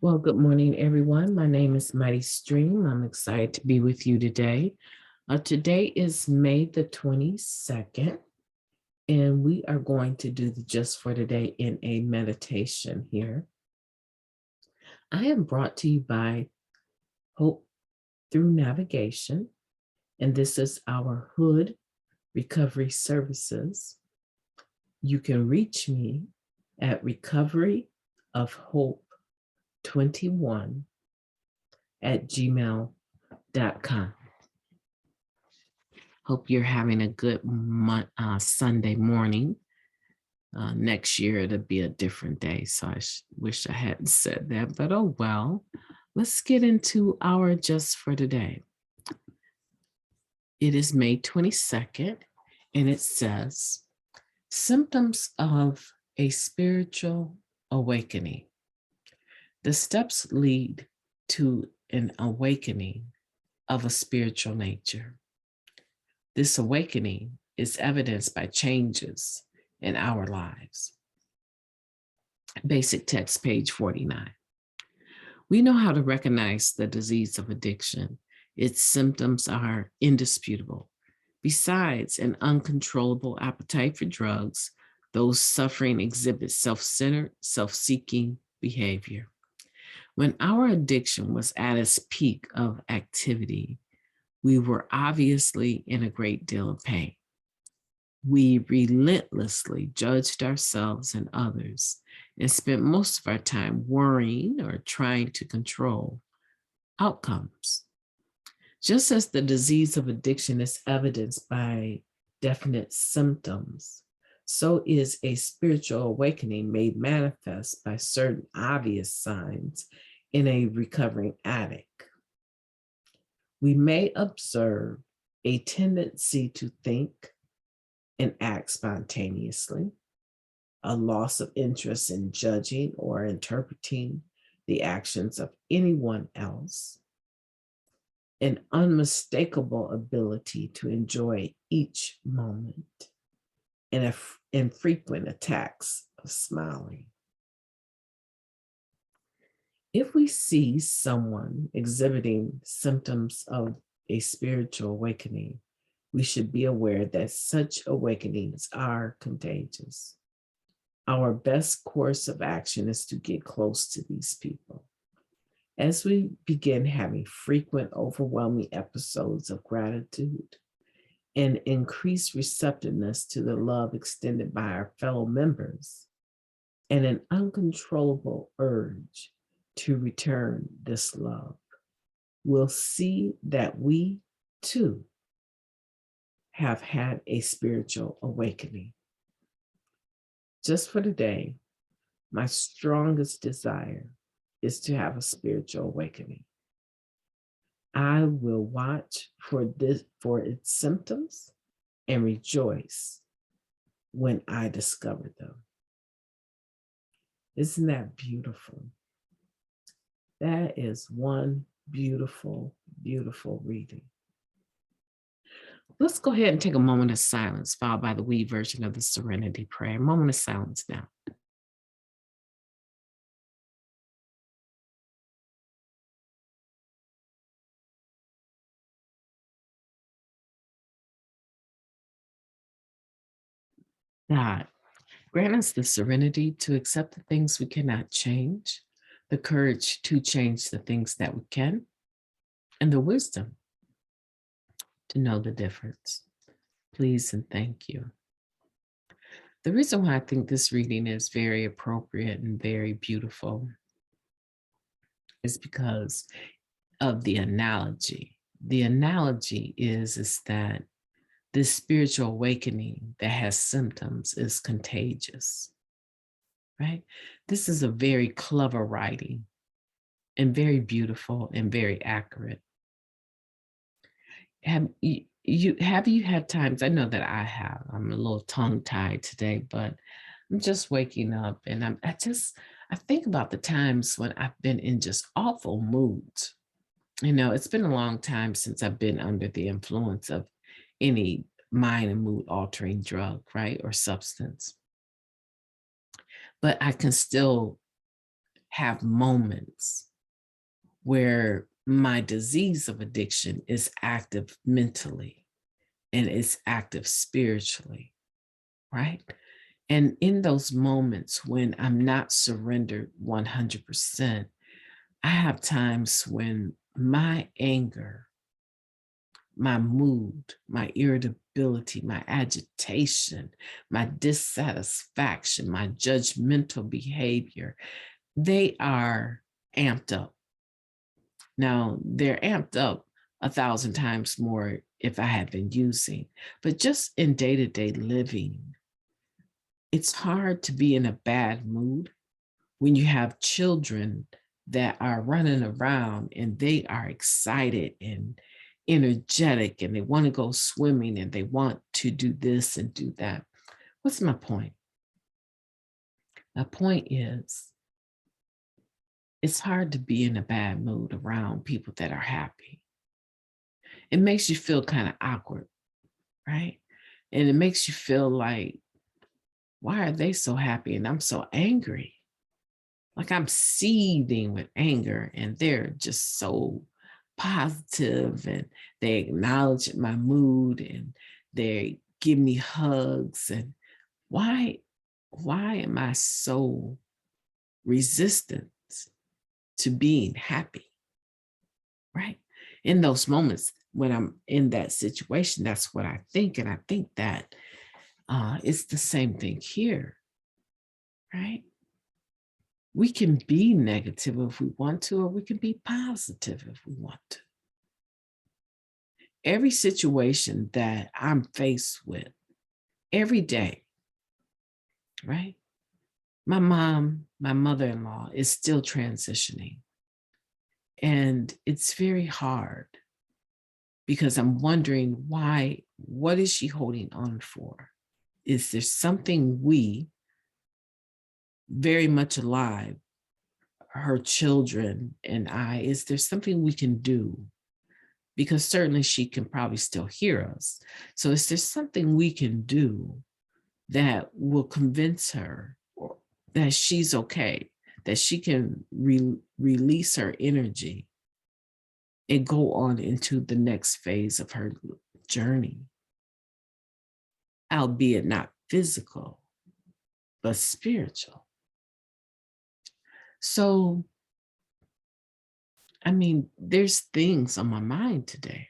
Well, good morning, everyone. My name is MightyStream. I'm excited to be with you today. Today is May the 22nd, and we are going to do the Just for Today in a meditation here. I am brought to you by Hope Through Navigation, and this is our H.O.O.D Recovery Services. You can reach me at recoveryofhope21@gmail.com. Hope you're having a good Sunday morning. Next year, it'll be a different day. So I wish I hadn't said that, but oh well. Let's get into our Just for Today. It is May 22nd, and it says, symptoms of a spiritual awakening. The steps lead to an awakening of a spiritual nature. This awakening is evidenced by changes in our lives. Basic text, page 49. We know how to recognize the disease of addiction. Its symptoms are indisputable. Besides an uncontrollable appetite for drugs, those suffering exhibit self-centered, self-seeking behavior. When our addiction was at its peak of activity, we were obviously in a great deal of pain. We relentlessly judged ourselves and others and spent most of our time worrying or trying to control outcomes. Just as the disease of addiction is evidenced by definite symptoms, so is a spiritual awakening made manifest by certain obvious signs in a recovering addict. We may observe a tendency to think and act spontaneously, a loss of interest in judging or interpreting the actions of anyone else, an unmistakable ability to enjoy each moment, and infrequent attacks of smiling. If we see someone exhibiting symptoms of a spiritual awakening, we should be aware that such awakenings are contagious. Our best course of action is to get close to these people. As we begin having frequent, overwhelming episodes of gratitude and increased receptiveness to the love extended by our fellow members, and an uncontrollable urge to return this love, we'll see that we too have had a spiritual awakening. Just for today, my strongest desire is to have a spiritual awakening. I will watch for its symptoms and rejoice when I discover them. Isn't that beautiful? That is one beautiful, beautiful reading. Let's go ahead and take a moment of silence, followed by the we version of the Serenity Prayer. A moment of silence now. God, grant us the serenity to accept the things we cannot change, the courage to change the things that we can, and the wisdom to know the difference. Please and thank you. The reason why I think this reading is very appropriate and very beautiful is because of the analogy. The analogy is that this spiritual awakening that has symptoms is contagious, right? This is a very clever writing and very beautiful and very accurate. Have you had times, I know that I have, I'm a little tongue-tied today, but I'm just waking up and I think about the times when I've been in just awful moods. You know, it's been a long time since I've been under the influence of any mind and mood altering drug, right, or substance. But I can still have moments where my disease of addiction is active mentally and it's active spiritually, right? And in those moments when I'm not surrendered 100%, I have times when my anger, my mood, my irritability, my agitation, my dissatisfaction, my judgmental behavior, they are amped up. Now, they're amped up 1,000 times more if I had been using, but just in day-to-day living, it's hard to be in a bad mood when you have children that are running around and they are excited and energetic and they want to go swimming and they want to do this and do that. What's my point? My point is it's hard to be in a bad mood around people that are happy. It makes you feel kind of awkward, right? And it makes you feel like, why are they so happy and I'm so angry? Like I'm seething with anger and they're just so positive and they acknowledge my mood and they give me hugs. And why am I so resistant to being happy, right? In those moments when I'm in that situation, that's what I think. And I think that it's the same thing here, right? We can be negative if we want to, or we can be positive if we want to. Every situation that I'm faced with every day, right? My mom, my mother-in-law is still transitioning. And it's very hard because I'm wondering why, what is she holding on for? Is there something we, very much alive, her children and I, is there something we can do? Because certainly she can probably still hear us. So is there something we can do that will convince her that she's okay, that she can release her energy and go on into the next phase of her journey, albeit not physical, but spiritual. So, I mean, there's things on my mind today,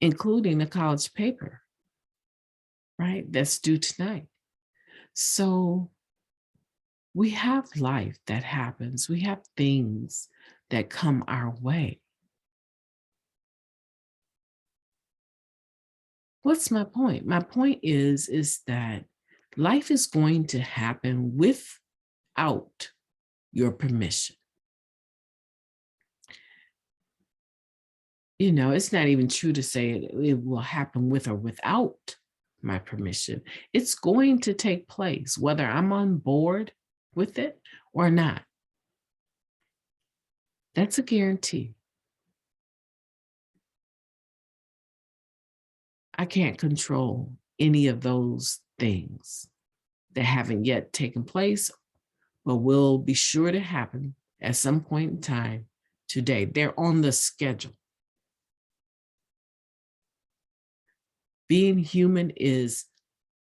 including a college paper, right? That's due tonight. So we have life that happens. We have things that come our way. What's my point? My point is that life is going to happen without your permission. You know, it's not even true to say it will happen with or without my permission. It's going to take place, whether I'm on board with it or not. That's a guarantee. I can't control any of those things that haven't yet taken place, but will be sure to happen at some point in time today. They're on the schedule. Being human is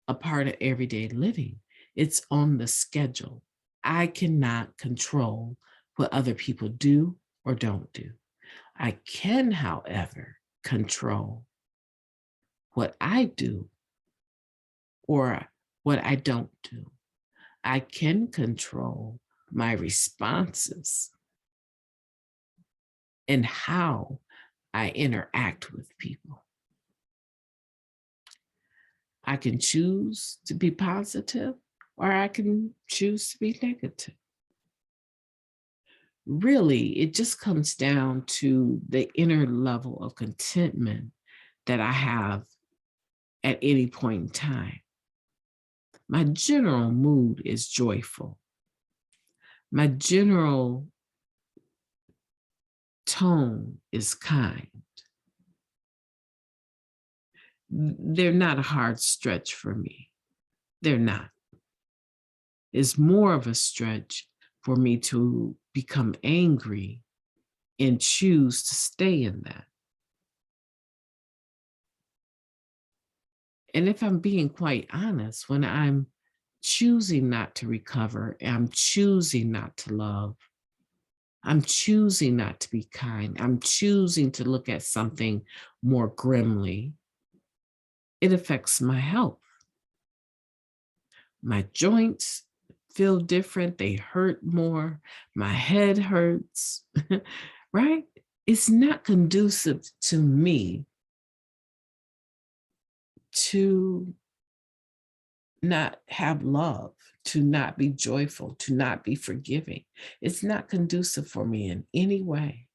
a part of everyday living. It's on the schedule. I cannot control what other people do or don't do. I can, however, control what I do or what I don't do. I can control my responses and how I interact with people. I can choose to be positive or I can choose to be negative. Really, it just comes down to the inner level of contentment that I have at any point in time. My general mood is joyful. My general tone is kind. They're not a hard stretch for me. They're not. It's more of a stretch for me to become angry and choose to stay in that. And if I'm being quite honest, when I'm choosing not to recover, I'm choosing not to love, I'm choosing not to be kind, I'm choosing to look at something more grimly, it affects my health. My joints feel different, they hurt more, my head hurts, right? It's not conducive to me to not have love, to not be joyful, to not be forgiving. It's not conducive for me in any way.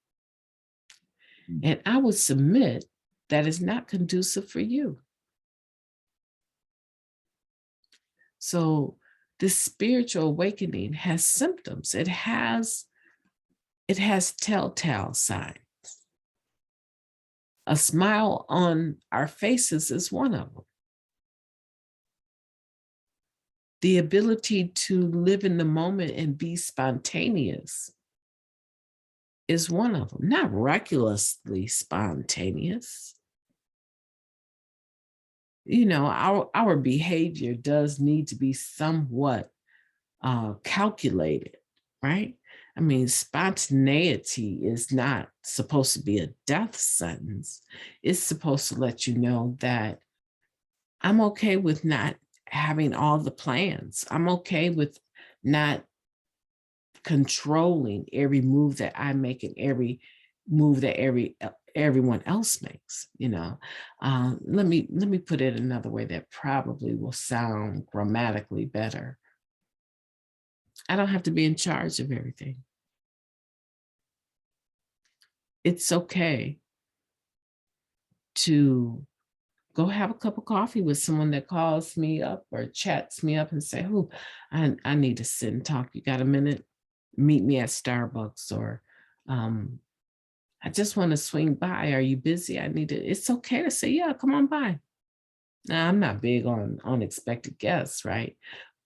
And I would submit that is not conducive for you. So this spiritual awakening has symptoms. It has telltale signs. A smile on our faces is one of them. The ability to live in the moment and be spontaneous is one of them. Not recklessly spontaneous. You know, our behavior does need to be somewhat calculated, right? I mean, spontaneity is not supposed to be a death sentence. It's supposed to let you know that I'm okay with not having all the plans. I'm okay with not controlling every move that I make and every move that everyone else makes. You know, let me put it another way that probably will sound grammatically better. I don't have to be in charge of everything. It's okay to go have a cup of coffee with someone that calls me up or chats me up and say, "Oh, I need to sit and talk. You got a minute? Meet me at Starbucks," or "I just want to swing by. Are you busy? I need to." It's okay to say, "Yeah, come on by." Now, I'm not big on unexpected guests, right?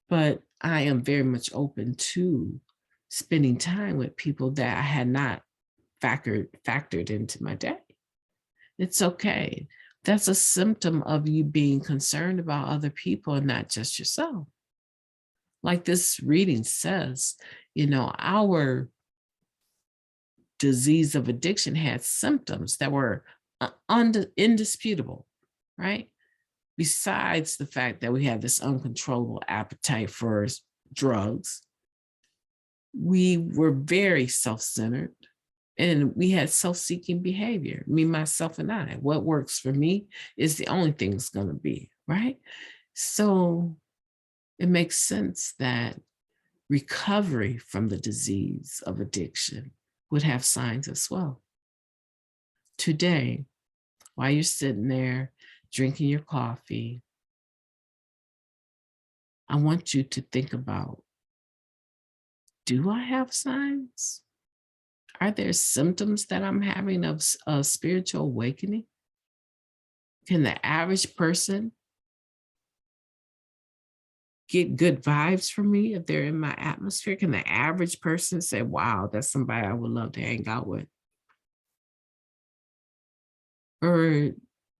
But I am very much open to spending time with people that I had not factored into my day. It's okay. That's a symptom of you being concerned about other people and not just yourself. Like this reading says, you know, our disease of addiction had symptoms that were indisputable, right? Besides the fact that we have this uncontrollable appetite for drugs, we were very self-centered and we had self-seeking behavior, me, myself, and I. What works for me is the only thing it's going to be, right? So it makes sense that recovery from the disease of addiction would have signs as well. Today, while you're sitting there drinking your coffee, I want you to think about, do I have signs? Are there symptoms that I'm having of a spiritual awakening? Can the average person get good vibes from me if they're in my atmosphere? Can the average person say, wow, that's somebody I would love to hang out with? Or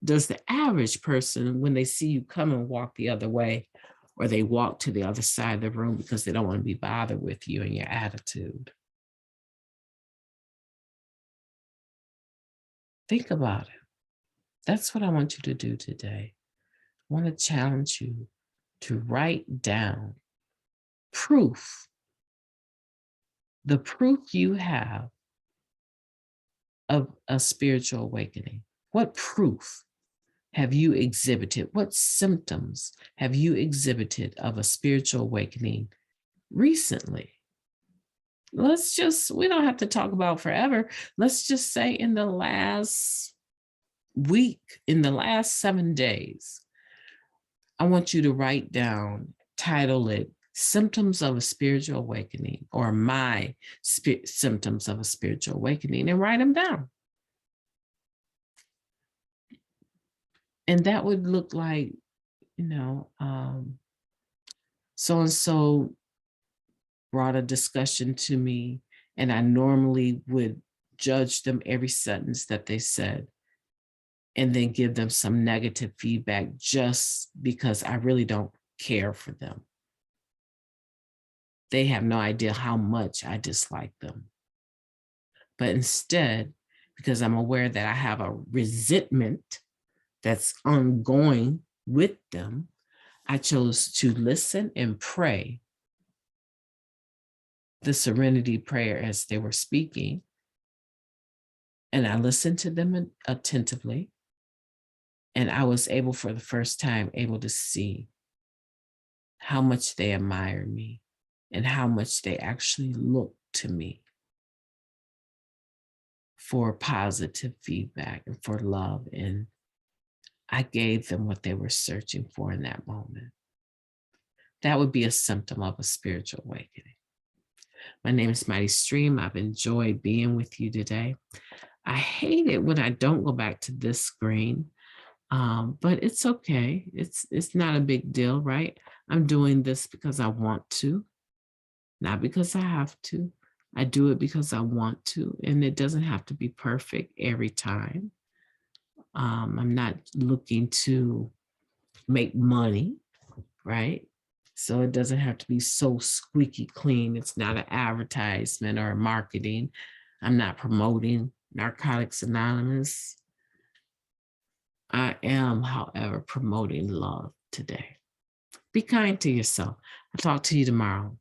does the average person, when they see you come and walk the other way, or they walk to the other side of the room because they don't want to be bothered with you and your attitude? Think about it. That's what I want you to do today. I want to challenge you to write down proof, the proof you have of a spiritual awakening. What proof have you exhibited? What symptoms have you exhibited of a spiritual awakening recently? We don't have to talk about forever. Let's just say in the last week, in the last 7 days, I want you to write down, title it Symptoms of a Spiritual Awakening, or My Symptoms of a Spiritual Awakening, and write them down. And that would look like, you know, so and so brought a discussion to me, and I normally would judge them every sentence that they said and then give them some negative feedback just because I really don't care for them. They have no idea how much I dislike them. But instead, because I'm aware that I have a resentment that's ongoing with them, I chose to listen and pray the serenity prayer as they were speaking. And I listened to them attentively. And I was able, for the first time, able to see how much they admire me and how much they actually look to me for positive feedback and for love. And I gave them what they were searching for in that moment. That would be a symptom of a spiritual awakening. My name is MightyStream. I've enjoyed being with you today. I hate it when I don't go back to this screen, but it's okay. It's not a big deal, right? I'm doing this because I want to, not because I have to. I do it because I want to, and it doesn't have to be perfect every time. I'm not looking to make money, right? So it doesn't have to be so squeaky clean. It's not an advertisement or marketing. I'm not promoting Narcotics Anonymous. I am, however, promoting love today. Be kind to yourself. I'll talk to you tomorrow.